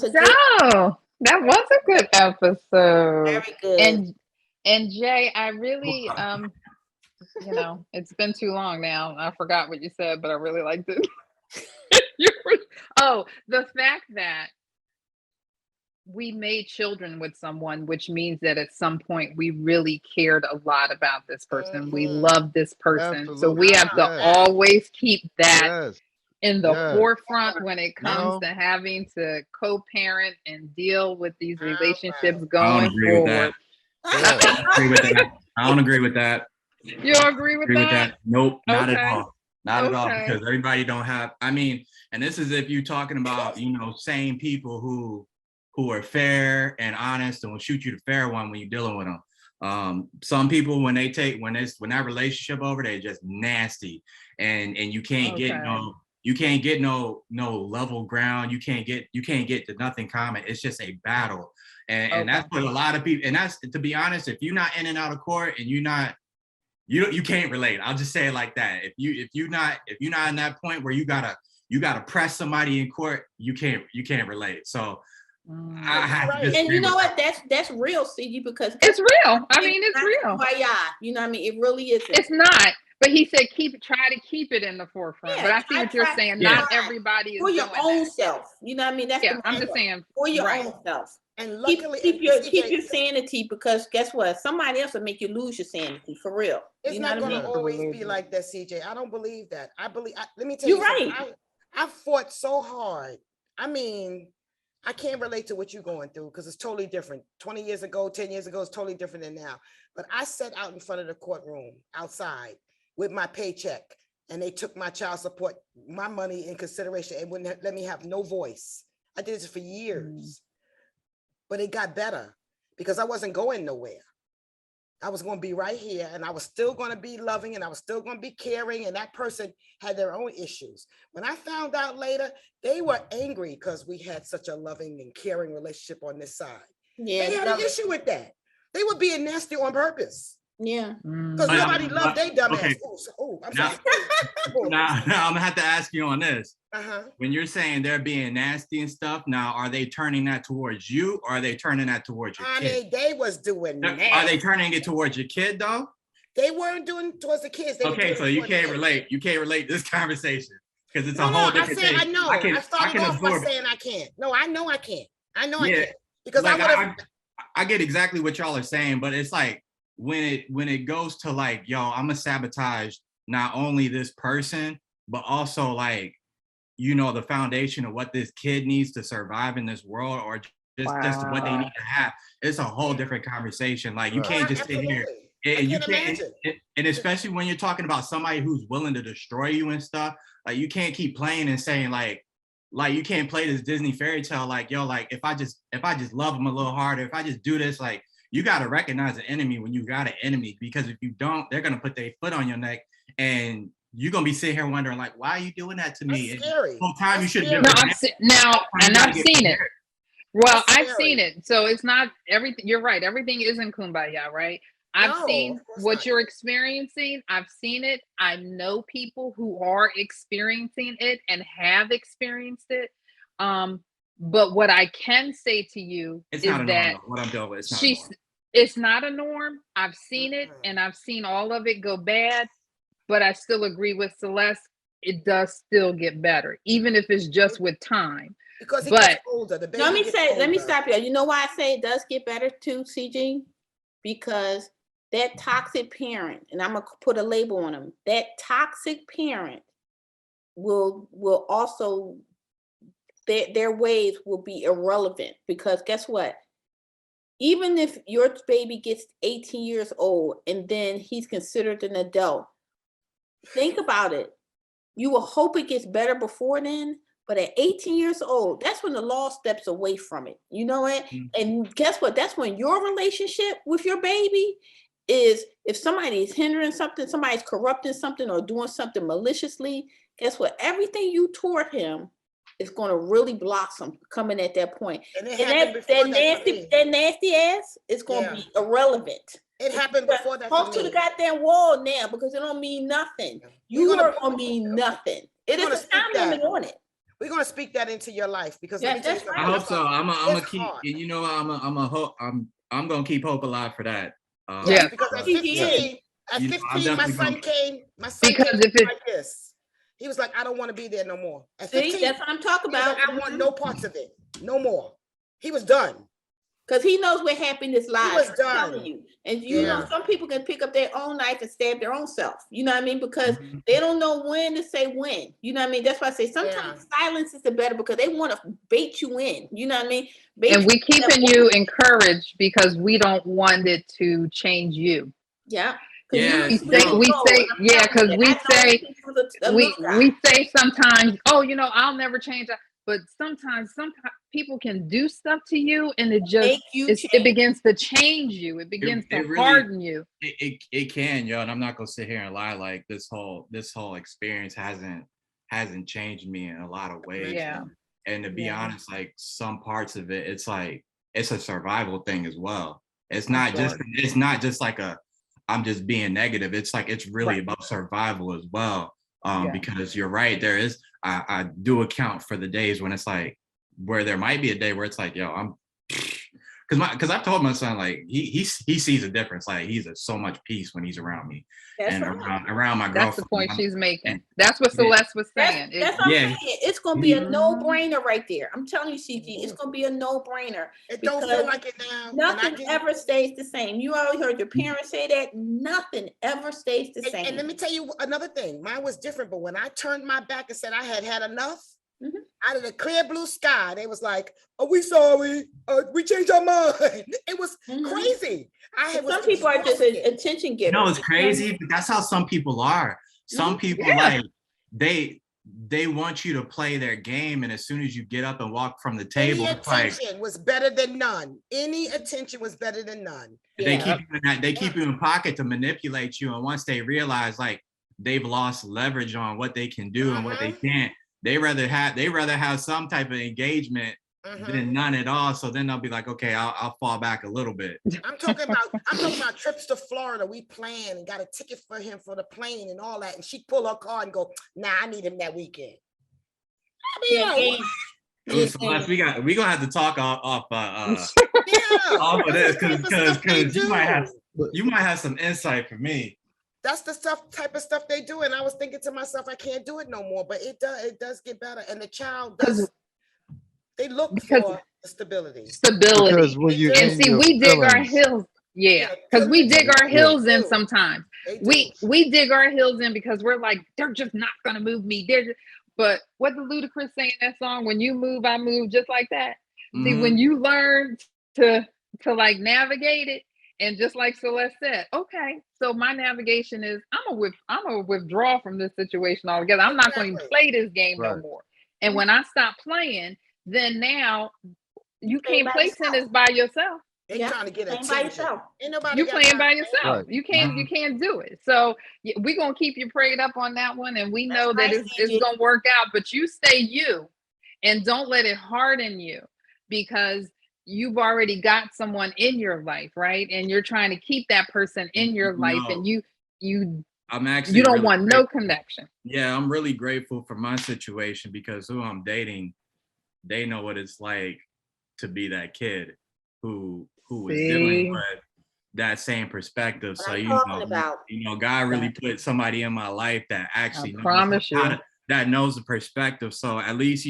was a good. So that was a good episode. Very good. And Jay, I really it's been too long now. I forgot what you said, but I really liked it. The fact that we made children with someone, which means that at some point we really cared a lot about this person. We loved this person. Absolutely. So we have to always keep that Yes. in the Yes. forefront when it comes to having to co-parent and deal with these relationships going forward. I don't agree with that. You don't agree with that? Nope, not at all. Not at all, because everybody don't have, and this is if you're talking about, same people who are fair and honest and will shoot you the fair one when you're dealing with them. Some people, when that relationship over, they're just nasty, and you can't get no level ground. You can't get to nothing common. It's just a battle, and that's what a lot of people. And that's, to be honest, if you're not in and out of court and you can't relate. I'll just say it like that. If you're not in that point where you gotta press somebody in court, you can't relate. So. And you know what? That's real, CG, because it's real. It's real. You know what I mean? It really is. It's not. But he said try to keep it in the forefront. Yeah, but I see what you're saying. Not everybody is for your own self. You know what I mean? That's I'm just saying for your own self. And luckily, keep your sanity, because guess what? Somebody else will make you lose your sanity for real. It's not going to always be like that, CJ. I don't believe that. Let me tell you, right. I fought so hard. I can't relate to what you're going through because it's totally different. 20 years ago, 10 years ago, it's totally different than now. But I sat out in front of the courtroom outside with my paycheck, and they took my child support, my money in consideration, and wouldn't let me have no voice. I did this for years, but it got better because I wasn't going nowhere. I was going to be right here, and I was still going to be loving, and I was still going to be caring, and that person had their own issues. When I found out later, they were angry because we had such a loving and caring relationship on this side. Yeah, they had an issue with that. They were being nasty on purpose. Yeah. Because nobody loved their dumbass. Okay. I'm sorry. Now I'm going to have to ask you on this. When you're saying they're being nasty and stuff, now are they turning that towards you, or are they turning that towards your kid? They was doing that. Are they turning it towards your kid though? They weren't doing it towards the kids. Okay, so you can't relate. You can't relate this conversation because it's a whole different thing. I know. I started off by saying I can't. No, I know I can't. I can't. Because I get exactly what y'all are saying, but it's like when it goes to like, yo, I'm gonna sabotage not only this person, but also like, the foundation of what this kid needs to survive in this world, or just what they need to have. It's a whole different conversation. Like you can't just sit here and you can't, and especially when you're talking about somebody who's willing to destroy you and stuff, like you can't keep playing and saying like you can't play this Disney fairy tale, like, yo, like if I just love them a little harder, if I just do this, like you got to recognize an enemy when you got an enemy, because if you don't, they're going to put their foot on your neck, and you're going to be sitting here wondering, like, why are you doing that to me? That's scary. The whole time you should have I've seen it. Well, I've seen it. So it's not everything. You're right. Everything isn't kumbaya, right? I've seen what you're experiencing. I've seen it. I know people who are experiencing it and have experienced it. But what I can say to you is that what I'm doing with it's not a norm. I've seen it, and I've seen all of it go bad. But I still agree with Celeste. It does still get better, even if it's just with time. Because it gets older. Let me stop you. You know why I say it does get better too, CG? Because that toxic parent, and I'm gonna put a label on them, that toxic parent will also, their ways will be irrelevant, because guess what? Even if your baby gets 18 years old and then he's considered an adult, think about it. You will hope it gets better before then, but at 18 years old, that's when the law steps away from it. You know it? And guess what? That's when your relationship with your baby is, if somebody is hindering something, somebody's corrupting something or doing something maliciously, guess what? Everything you taught him is going to really blossom coming at that point. And that nasty ass is going to be irrelevant. It happened before that. Talk to the goddamn wall now, because it don't mean nothing. You are going to mean nothing. It is a time limit on it. We're gonna speak that into your life because Yeah, that's I hope so. I'm gonna keep, hard. you know, I'm gonna keep hope alive for that. Yeah. Because at He did. 15, my son came Because if it, like this. He was like, I don't want to be there no more. At See, 15, that's what I'm talking he was about. like, I want no parts of it. No more. He was done. Because he knows where happiness lies. was I'm done. telling you. And you know, Yeah. some people can pick up their own knife and stab their own self. You know what I mean? Because Mhm. they don't know when to say when. You know what I mean? That's why I say sometimes silence is the better because they want to bait you in. You know what I mean? and we keeping you encouraged because we don't want it to change you. Yeah. Yeah, We say sometimes, oh, you know, I'll never change that. But sometimes people can do stuff to you and it just it begins to change you. It begins to really harden you. It can, yo, and I'm not gonna sit here and lie. Like this whole experience hasn't changed me in a lot of ways. Yeah. And to be honest, like some parts of it, it's like it's a survival thing as well. It's not just like I'm just being negative. It's like it's really about survival as well. Because you're right, there is I do account for the days when it's like where there might be a day where it's like, yo, I'm because I've told my son like he sees a difference. Like he's so much peace when he's around me. That's and right. around my girlfriend. That's the point she's making. That's what Celeste was saying. That's what I'm saying. It's gonna be a no-brainer right there. I'm telling you, CG, it's gonna be a no-brainer. It don't feel like it now. Nothing ever stays the same. You already heard your parents say that. Nothing ever stays the same. And let me tell you another thing. Mine was different, but when I turned my back and said I had enough, out of the clear blue sky, they was like, "Are we sorry? We changed our mind." It was crazy. Some people are just attention givers. No, it's crazy, but that's how some people are. Some people like they want you to play their game, and as soon as you get up and walk from the table, any attention was better than none. Any attention was better than none. They keep you in pocket to manipulate you, and once they realize like they've lost leverage on what they can do and what they can't, they rather have some type of engagement than none at all. So then they'll be like, okay, I'll fall back a little bit. I'm talking about trips to Florida. We planned and got a ticket for him for the plane and all that. And she'd pull her car and go, "Nah, I need him that weekend." I mean, Celeste, we gonna have to talk off of this because you might have some insight for me. That's the type of stuff they do. And I was thinking to myself, I can't do it no more, but it does get better. And the child does, they look for stability. Because when you and see, we dig our heels. Yeah, because we dig our heels in sometimes. We dig our heels in because we're like, they're just not gonna move me. But what the Ludacris say in that song, when you move, I move, just like that. See, when you learn to like navigate it, and just like Celeste said, okay, so my navigation is I'm gonna withdraw from this situation altogether. I'm not going to play this game no more. And when I stop playing, then now you can't play tennis by yourself. They're trying to get attention. Ain't nobody you playing by yourself. You can't do it. So we're gonna keep you prayed up on that one, and we know that it's gonna work out. But you stay you, and don't let it harden you, because you've already got someone in your life, right? And you're trying to keep that person in your life, and you don't want no connection. Yeah, I'm really grateful for my situation because who I'm dating, they know what it's like to be that kid who was dealing with that same perspective. So God really put somebody in my life that actually knows the perspective. So at least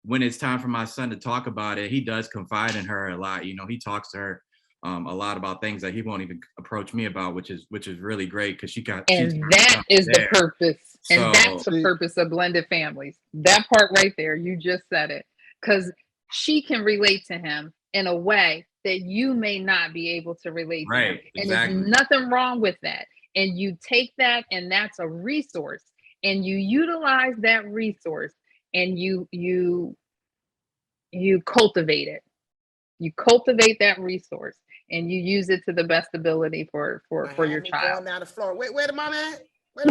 when it's time for my son to talk about it, he does confide in her a lot. He talks to her a lot about things that he won't even approach me about, which is really great because that is the purpose. So, and that's the purpose of blended families. That part right there, you just said it, because she can relate to him in a way that you may not be able to relate to him. And there's nothing wrong with that. And you take that, and that's a resource, and you utilize that resource, and you cultivate it. You cultivate that resource, and you use it to the best ability for your child. Going down the floor. Where the mama at? In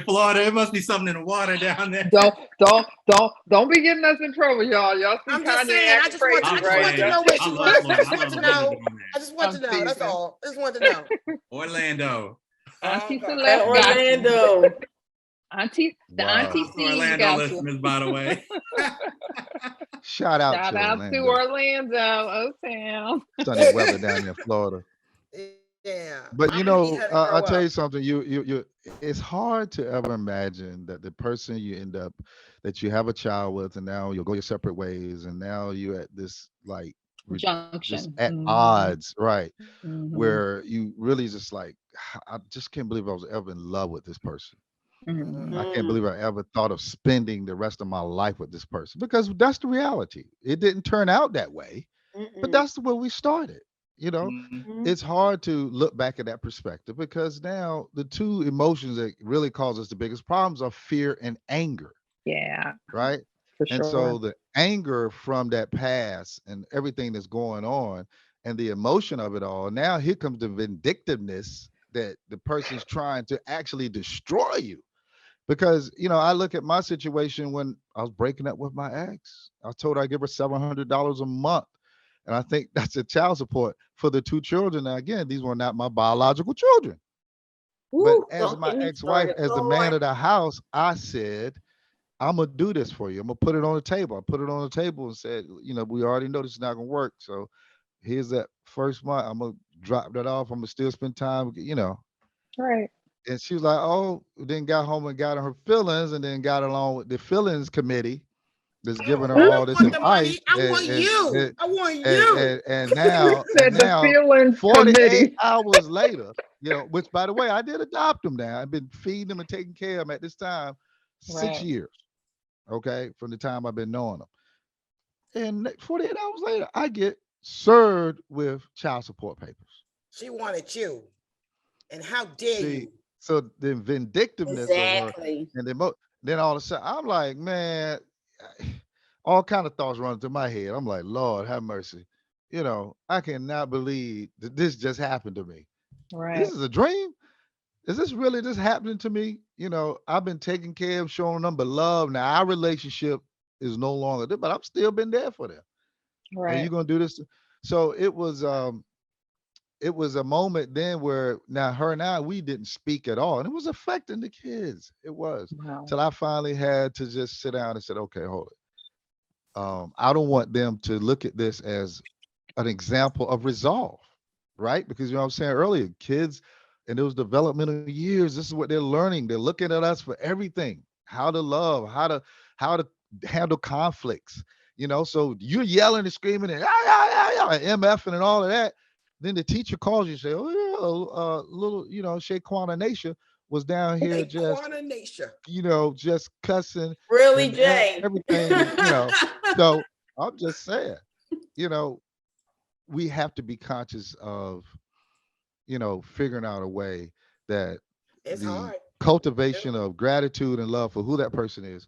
Florida, it must be something in the water down there. Don't be getting us in trouble, y'all. Y'all see I'm just saying. I just want to know where she was. I just want to know. That's all. I just want to know. Orlando. Orlando. The auntie Steve Orlando got listeners, by the way. Shout out Shout to out Orlando. to Orlando, O-Town. Sunny weather down there in Florida. Yeah. But I'm gonna need her to grow I'll tell up. you something. You it's hard to ever imagine that the person you end up that you have a child with, and now you'll go your separate ways, and now you're at this like just Junction. at Mhm. odds, right? Mhm. Where you really just like, I just can't believe I was ever in love with this person. Mhm. I can't believe I ever thought of spending the rest of my life with this person, because that's the reality. It didn't turn out that way, but that's where we started. You know, Mhm. it's hard to look back at that perspective, because now the two emotions that really cause us the biggest problems are fear and anger, Yeah, right? for And sure. so the anger from that past and everything that's going on and the emotion of it all, now here comes the vindictiveness that the person's trying to actually destroy you. Because, I look at my situation when I was breaking up with my ex. I told her I give her $700 a month. And I think that's a child support for the two children. Now, again, these were not my biological children. But Ooh, as don't my get me ex-wife, started, as the man Lord. of the house, I said, I'm gonna do this for you. I'm gonna put it on the table. I put it on the table and said, we already know this is not gonna work. So here's that first month. I'm gonna drop that off. I'm gonna still spend time. Right. And she was like, oh, then got home and got on her feelings, and then got along with the feelings committee that's giving her I all don't this want the advice. money. I want you. I want And, you. and, and now, Said the feelings 48 committee. hours later, which by the way, I did adopt them now. I've been feeding them and taking care of them at this time 6 Right. years. Okay, from the time I've been knowing them. And 48 hours later, I get served with child support papers. She wanted you. And how dare See, you? so the vindictiveness of her, Exactly. and then all of a sudden, I'm like, man, all kind of thoughts run through my head. I'm like, Lord, have mercy. I cannot believe that this just happened to me. Right. This is a dream. Is this really just happening to me? I've been taking care of, showing them the love. Now our relationship is no longer there, but I've still been there for them. And you're Right. gonna do this. So it was a moment then where now her and I, we didn't speak at all, and it was affecting the kids. It was, Wow. till I finally had to just sit down and said, okay, hold it. I don't want them to look at this as an example of resolve, right? Because what I'm saying earlier, kids in those developmental years, this is what they're learning. They're looking at us for everything, how to love, how to handle conflicts. So you're yelling and screaming and MF and all of that. Then the teacher calls you and say, oh yeah, little, Shaquana Nation was down here just, just cussing Really, and Jay? everything. So I'm just saying, you know, we have to be conscious of, figuring out a way that It's the hard. cultivation of gratitude and love for who that person is,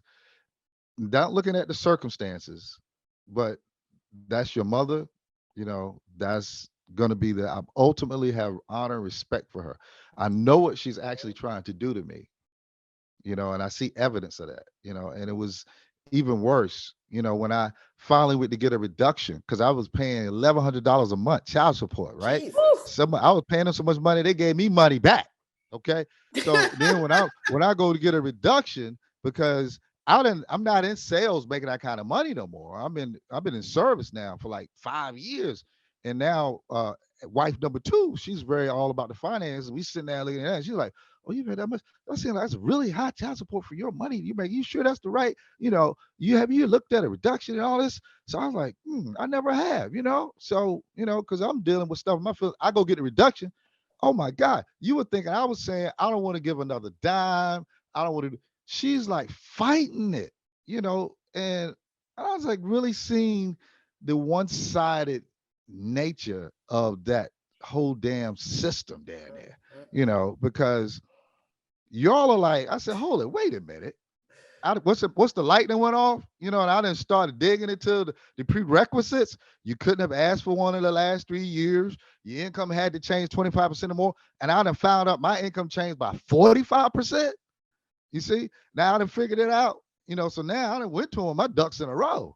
not looking at the circumstances, but that's your mother, that's going to be the, I ultimately have honor and respect for her. I know what she's actually trying to do to me, and I see evidence of that, and it was even worse, when I finally went to get a reduction because I was paying $1,100 a month child support, right? Jesus. I was paying them so much money, they gave me money back. Okay. So then when I go to get a reduction, because I'm not in sales making that kind of money no more. I've been in service now for like 5 years. And now wife number two, she's very all about the finances. We sitting there looking at that. She's like, oh, you pay that much? I'm saying that's really high child support for your money. You sure that's the right, you looked at a reduction and all this? So I was like, I never have, So, because I'm dealing with stuff. I go get a reduction. Oh my God. You were thinking I was saying I don't want to give another dime. I don't want to. She's like fighting it, and I was like really seeing the one-sided nature of that whole damn system down there, because y'all are like, I said, hold it, wait a minute. What's the light that went off? And I didn't start digging into the prerequisites. You couldn't have asked for one in the last 3 years. Your income had to change 25% or more. And I done found out my income changed by 45%. You see, now I done figured it out. So now I done went to them, my ducks in a row.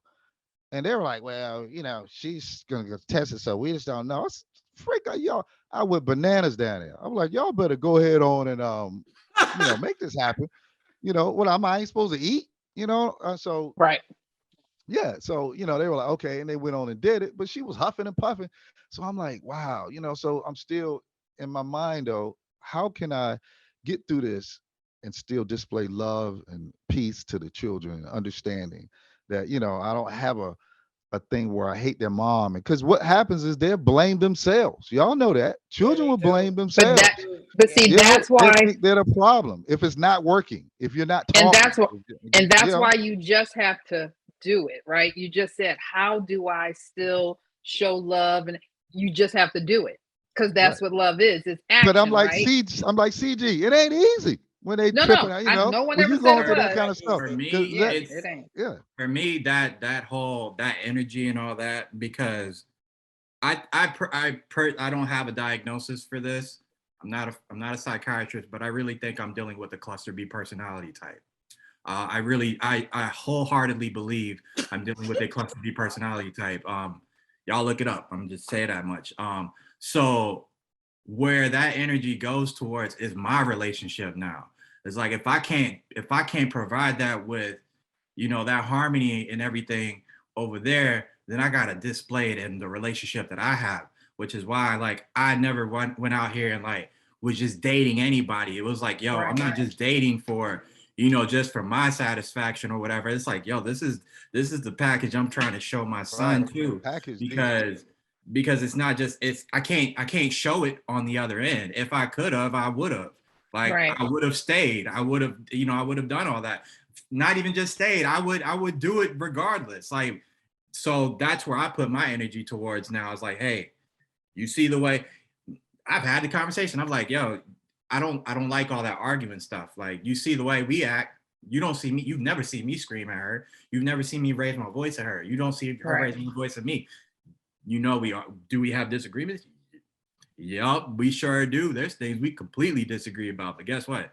And they were like, well, she's gonna get tested, so we just don't know. It's freak out, y'all. I went bananas down there. I'm like, y'all better go ahead on and make this happen. what am I ain't supposed to eat? So Right. yeah, so they were like, okay, and they went on and did it, but she was huffing and puffing. So I'm like, wow, so I'm still in my mind though, how can I get through this and still display love and peace to the children, understanding that, I don't have a thing where I hate their mom. Because what happens is they'll blame themselves. Y'all know that. Children will blame But themselves. see, that's They why, think they're the problem if it's not working, if you're not and talking. that's why you just have to do it, right? You just said, how do I still show love? And you just have to do it, because that's Right. what love is. It's But action, right? I'm like CG. It ain't easy when they No, tripping. no one When ever you said going it through that was. kind of stuff. For me, Yeah, it's it ain't. Yeah. for me that whole that energy and all that, because I don't have a diagnosis for this. I'm not a psychiatrist, but I really think I'm dealing with a cluster B personality type. I wholeheartedly believe I'm dealing with a cluster B personality type. Y'all look it up. I'm just saying that much. So where that energy goes towards is my relationship now. It's like if I can't provide that with, that harmony and everything over there, then I gotta display it in the relationship that I have, which is why like I never went out here and like was just dating anybody. It was like, yo, I'm not just dating for, just for my satisfaction or whatever. It's like, yo, this is the package I'm trying to show my son too, Package because it's not just I can't show it on the other end. If I could have, I would have. Like Right. I would have stayed. I would have, I would have done all that. Not even just stayed. I would do it regardless. Like, so that's where I put my energy towards now. It's like, hey, you see the way I've had the conversation. I'm like, yo, I don't like all that argument stuff. Like, you see the way we act. You don't see me. You've never seen me scream at her. You've never seen me raise my voice at her. You don't see her raising her voice at me. Do we have disagreements? Yup, we sure do. There's things we completely disagree about, but guess what?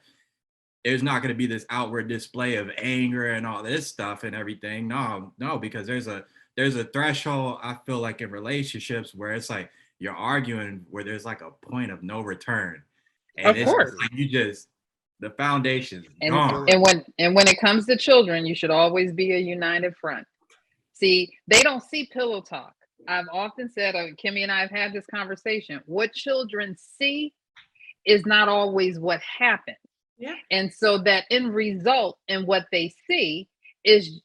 There's not going to be this outward display of anger and all this stuff and everything. No, because there's a threshold, I feel like, in relationships where it's like you're arguing where there's like a point of no return. And Of course. like the foundation's And gone. when it comes to children, you should always be a united front. See, they don't see pillow talk. I've often said, Kimmy and I have had this conversation. What children see is not always what happens. Yeah. And so that in result, in what they see is,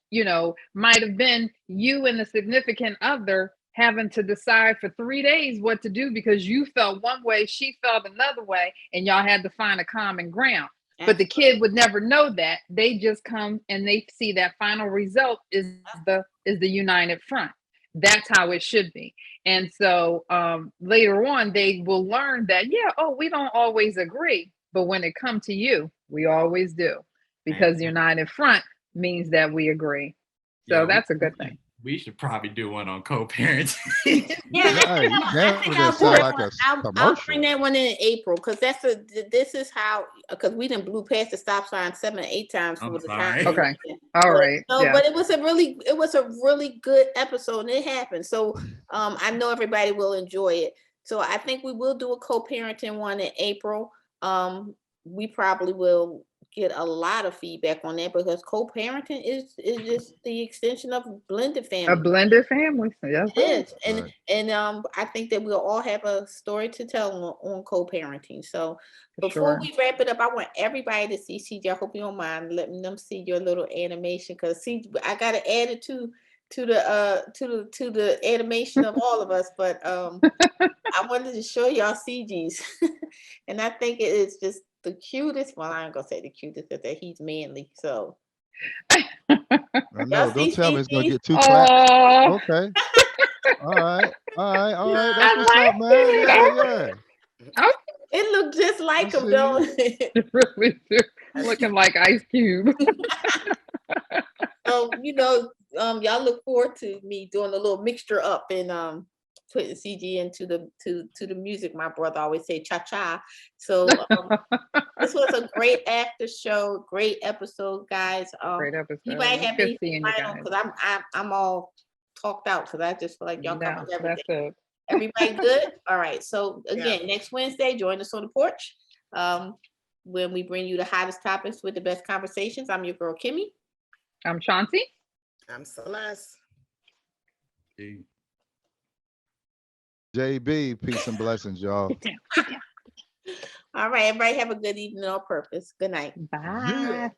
might have been you and the significant other having to decide for 3 days what to do because you felt one way, she felt another way, and y'all had to find a common ground. Absolutely. But the kid would never know that. They just come and they see that final result is the united front. That's how it should be. And so later on, they will learn that, we don't always agree. But when it comes to you, we always do. Because united front means that we agree. So that's a good thing. We should probably do one on co-parenting. I'll bring that one in April because this is how, because we didn't blew past the stop sign 7 or 8 times for the time. Okay. All right. No, but it was a really good episode and it happened. So I know everybody will enjoy it. So I think we will do a co-parenting one in April. We probably will get a lot of feedback on that because co-parenting is just the extension of blended family. A blended family. Yes, it is. And I think that we'll all have a story to tell on co-parenting. So before we wrap it up, I want everybody to see CJ. I hope you don't mind letting them see your little animation because I gotta add it to the animation of all of us, but I wanted to show y'all CG's and I think it is just the cutest. Well, I ain't gonna say the cutest because that he's manly. So no, don't tell me it's gonna get too clapped. Okay. All right. That's what's up, man. Yeah. It looked just like him, though. It really do. Looking like Ice Cube. So y'all look forward to me doing a little mixture up and putting CG into the music. My brother always say cha cha. So this was a great after show, great episode, guys. Great episode. Anybody have anything final? Because I'm all talked out because I just feel like y'all covered everything. Everybody good? All right. So again, next Wednesday, join us on the porch. when we bring you the hottest topics with the best conversations. I'm your girl, Kimmy. I'm Chauncey. I'm Celeste. JB, peace and blessings, y'all. Sit down. All right, everybody have a good evening on purpose. Good night. Bye. Yeah.